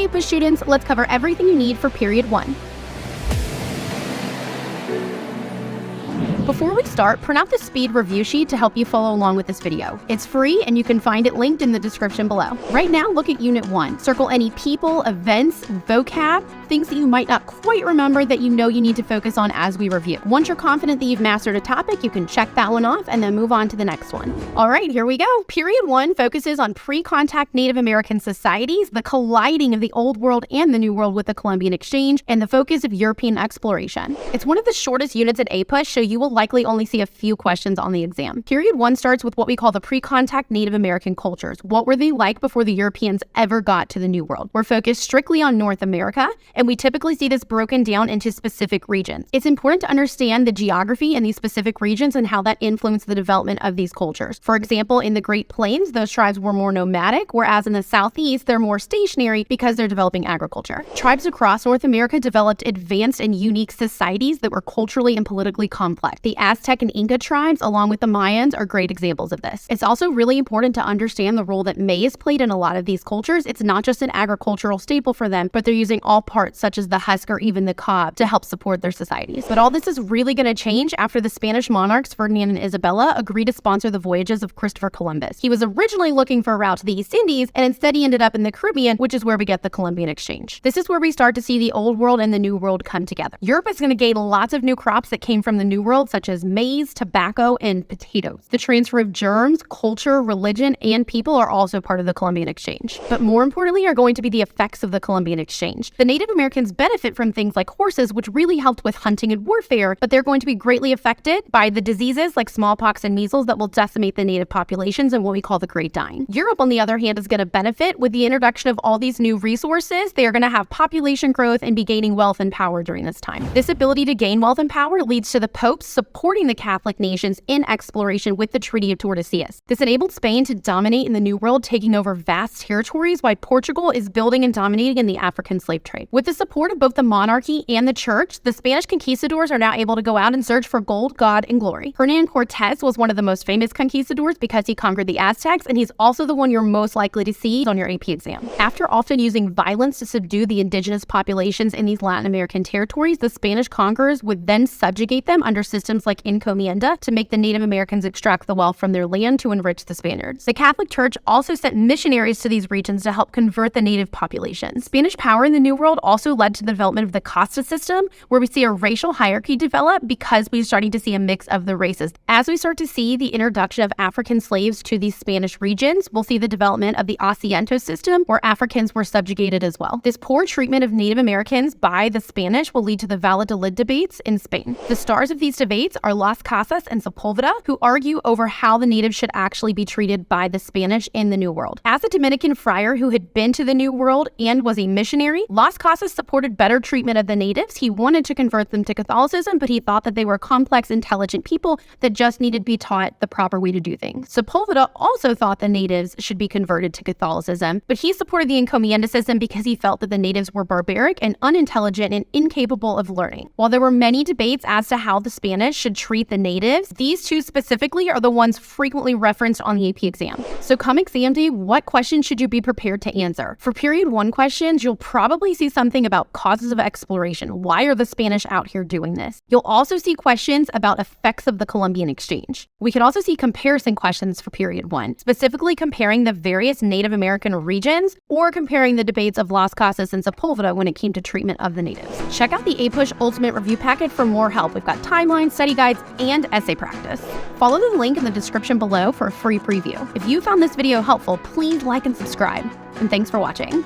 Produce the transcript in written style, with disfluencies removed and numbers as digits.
APUSH students, let's cover everything you need for Period 1. Before we start, print out the speed review sheet to help you follow along with this video. It's free and you can find it linked in the description below. Right now, look at Unit 1. Circle any people, events, vocab, things that you might not quite remember that you know you need to focus on as we review. Once you're confident that you've mastered a topic, you can check that one off and then move on to the next one. All right, here we go. Period 1 focuses on pre-contact Native American societies, the colliding of the Old World and the New World with the Columbian Exchange, and the focus of European exploration. It's one of the shortest units at APUSH, so you will likely only see a few questions on the exam. Period 1 starts with what we call the pre-contact Native American cultures. What were they like before the Europeans ever got to the New World? We're focused strictly on North America, and we typically see this broken down into specific regions. It's important to understand the geography in these specific regions and how that influenced the development of these cultures. For example, in the Great Plains, those tribes were more nomadic, whereas in the Southeast, they're more stationary because they're developing agriculture. Tribes across North America developed advanced and unique societies that were culturally and politically complex. The Aztec and Inca tribes, along with the Mayans, are great examples of this. It's also really important to understand the role that maize played in a lot of these cultures. It's not just an agricultural staple for them, but they're using all parts, such as the husk or even the cob, to help support their societies. But all this is really going to change after the Spanish monarchs, Ferdinand and Isabella, agreed to sponsor the voyages of Christopher Columbus. He was originally looking for a route to the East Indies, and instead he ended up in the Caribbean, which is where we get the Columbian Exchange. This is where we start to see the Old World and the New World come together. Europe is going to gain lots of new crops that came from the New World, such as maize, tobacco, and potatoes. The transfer of germs, culture, religion, and people are also part of the Columbian Exchange. But more importantly are going to be the effects of the Columbian Exchange. The Native Americans benefit from things like horses, which really helped with hunting and warfare, but they're going to be greatly affected by the diseases like smallpox and measles that will decimate the native populations and what we call the Great Dying. Europe, on the other hand, is going to benefit with the introduction of all these new resources. They are going to have population growth and be gaining wealth and power during this time. This ability to gain wealth and power leads to the popes supporting the Catholic nations in exploration with the Treaty of Tordesillas. This enabled Spain to dominate in the New World, taking over vast territories, while Portugal is building and dominating in the African slave trade. With the support of both the monarchy and the church, the Spanish conquistadors are now able to go out and search for gold, God, and glory. Hernan Cortez was one of the most famous conquistadors because he conquered the Aztecs, and he's also the one you're most likely to see on your AP exam. After often using violence to subdue the indigenous populations in these Latin American territories, the Spanish conquerors would then subjugate them under systems like encomienda to make the Native Americans extract the wealth from their land to enrich the Spaniards. The Catholic Church also sent missionaries to these regions to help convert the native population. Spanish power in the New World also led to the development of the casta system, where we see a racial hierarchy develop because we're starting to see a mix of the races. As we start to see the introduction of African slaves to these Spanish regions, we'll see the development of the asiento system, where Africans were subjugated as well. This poor treatment of Native Americans by the Spanish will lead to the Valladolid debates in Spain. The stars of these debates are Las Casas and Sepulveda, who argue over how the natives should actually be treated by the Spanish in the New World. As a Dominican friar who had been to the New World and was a missionary, Las Casas supported better treatment of the natives. He wanted to convert them to Catholicism, but he thought that they were complex, intelligent people that just needed to be taught the proper way to do things. Sepulveda also thought the natives should be converted to Catholicism, but he supported the encomienda system because he felt that the natives were barbaric and unintelligent and incapable of learning. While there were many debates as to how the Spanish should treat the natives, these two specifically are the ones frequently referenced on the AP exam. So come exam day, what questions should you be prepared to answer? For Period 1 questions, you'll probably see something about causes of exploration. Why are the Spanish out here doing this? You'll also see questions about effects of the Columbian Exchange. We could also see comparison questions for Period 1, specifically comparing the various Native American regions or comparing the debates of Las Casas and Sepulveda when it came to treatment of the natives. Check out the APUSH Ultimate Review Packet for more help. We've got timelines, study guides, and essay practice. Follow the link in the description below for a free preview. If you found this video helpful, please like and subscribe. And thanks for watching.